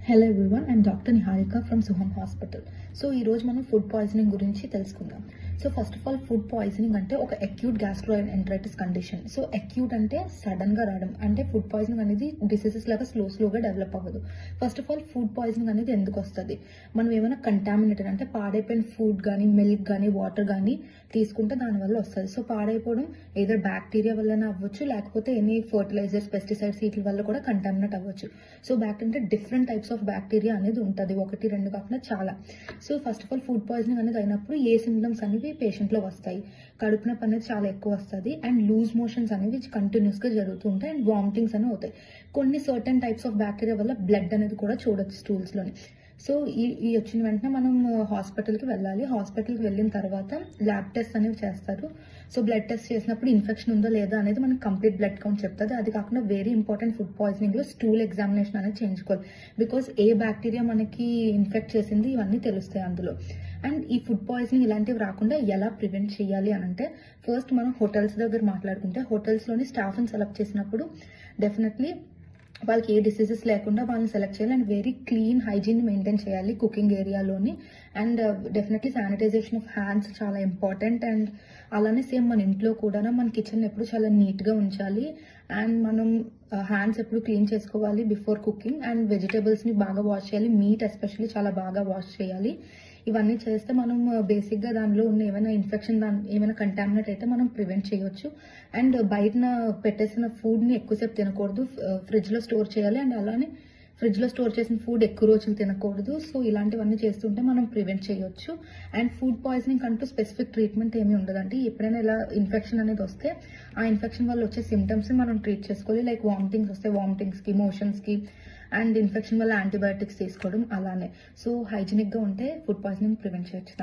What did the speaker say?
Hello everyone, I'm doctor Niharika from Suham hospital. So ఈరోజు మనం food poisoning గురించి తెలుసుకుందాం. So first of all, food poisoning అంటే ఒక acute gastroenteritis condition. So acute అంటే సడన్గా రావడం, అంటే ఫుడ్ పాయిజనింగ్ అనేది డిసీజెస్ లాగా స్లోగా డెవలప్ అవ్వదు. First of all, food poisoning అనేది ఎందుకు వస్తుంది? మనం ఏమైనా కంటామినేటెడ్ అంటే పాడైపోయిన ఫుడ్ కానీ, మిల్క్ కానీ, వాటర్ కానీ తీసుకుంటే దానివల్ల వస్తుంది. సో పాడైపోవడం ఏదో బ్యాక్టీరియా వల్లనే అవ్వచ్చు, లేకపోతే ఎనీ ఫర్టిలైజర్స్, పెస్టిసైడ్స్ వీటి వల్ల కూడా కంటామినేట్ అవ్వచ్చు. So bacteria different types of bacteria అనేది ఉంటుంది, ఒకటి రెండు కాకుండా చాలా. So first of all, food poisoning అనేది అయినప్పుడు ఏ సిమ్టమ్స్ అనేవి పేషెంట్లో వస్తాయి? కడుపు నొప్పి అనేది చాలా ఎక్కువ వస్తుంది, అండ్ లూజ్ మోషన్స్ అనేవి కంటిన్యూస్గా జరుగుతూ ఉంటాయి, అండ్ వామిటింగ్స్ అనేవి అవుతాయి. కొన్ని సర్టెన్ టైప్స్ ఆఫ్ బ్యాక్టీరియా వల్ల బ్లడ్ అనేది కూడా చూడొచ్చు స్టూల్స్లోని. సో ఈ వచ్చిన వెంటనే మనం హాస్పిటల్కి వెళ్ళాలి. హాస్పిటల్కి వెళ్ళిన తర్వాత ల్యాబ్ టెస్ట్ అనేవి చేస్తారు. సో బ్లడ్ టెస్ట్ చేసినప్పుడు ఇన్ఫెక్షన్ ఉందో లేదా అనేది మనకి కంప్లీట్ బ్లడ్ కౌంట్ చెప్తుంది. అది కాకుండా వెరీ ఇంపార్టెంట్ ఫుడ్ పాయిజనింగ్లో స్టూల్ ఎగ్జామినేషన్ అనేది చేయించుకోవాలి. బికాస్ ఏ బ్యాక్టీరియా మనకి ఇన్ఫెక్ట్ చేసింది ఇవన్నీ తెలుస్తాయి అందులో. అండ్ ఈ ఫుడ్ పాయిజనింగ్ ఇలాంటివి రాకుండా ఎలా ప్రివెంట్ చేయాలి అని అంటే, ఫస్ట్ మనం హోటల్స్ దగ్గర మాట్లాడుకుంటే, హోటల్స్లోని స్టాఫ్ని సెలెక్ట్ చేసినప్పుడు డెఫినెట్లీ వాళ్ళకి ఏ డిసీజెస్ లేకుండా వాళ్ళని సెలెక్ట్ చేయాలి, and very clean hygiene maintain చేయాలి కుకింగ్ ఏరియాలోని. And definitely sanitization of hands చాలా ఇంపార్టెంట్. అండ్ అలానే సేమ్ మన ఇంట్లో కూడా మన కిచెన్ ఎప్పుడు చాలా నీట్గా ఉంచాలి, అండ్ మనం హ్యాండ్స్ ఎప్పుడు క్లీన్ చేసుకోవాలి బిఫోర్ కుకింగ్. అండ్ వెజిటేబుల్స్ని బాగా వాష్ చేయాలి, మీట్ ఎస్పెషల్లీ చాలా బాగా వాష్ చేయాలి. ఇవన్నీ చేస్తే మనం బేసిక్గా దానిలో ఉన్న ఏమైనా ఇన్ఫెక్షన్, ఏమైనా కంటామినేట్ అయితే మనం ప్రివెంట్ చేయొచ్చు. అండ్ బయటన పెట్టేసిన ఫుడ్ని ఎక్కువసేపు తినకూడదు, ఫ్రిడ్జ్లో స్టోర్ చేయాలి. అండ్ అలానే ఫ్రిడ్జ్లో స్టోర్ చేసిన ఫుడ్ ఎక్కువ రోజులు తినకూడదు. సో ఇలాంటివన్నీ చేస్తుంటే మనం ప్రివెంట్ చేయొచ్చు. అండ్ ఫుడ్ పాయిజనింగ్ అంటూ స్పెసిఫిక్ ట్రీట్మెంట్ ఏమీ ఉండదండి. ఎప్పుడైనా ఇలా ఇన్ఫెక్షన్ అనేది వస్తే ఆ ఇన్ఫెక్షన్ వల్ల వచ్చే సిమ్టమ్స్ని మనం ట్రీట్ చేసుకోవాలి. లైక్ వామిటింగ్స్ వస్తే వామిటింగ్స్కి, మోషన్స్కి, అండ్ ఇన్ఫెక్షన్ వల్ల యాంటీబయాటిక్స్ తీసుకోవడం అలానే. సో హైజీనిక్గా ఉంటే ఫుడ్ పాయిజనింగ్ ప్రివెంట్ చేయొచ్చు.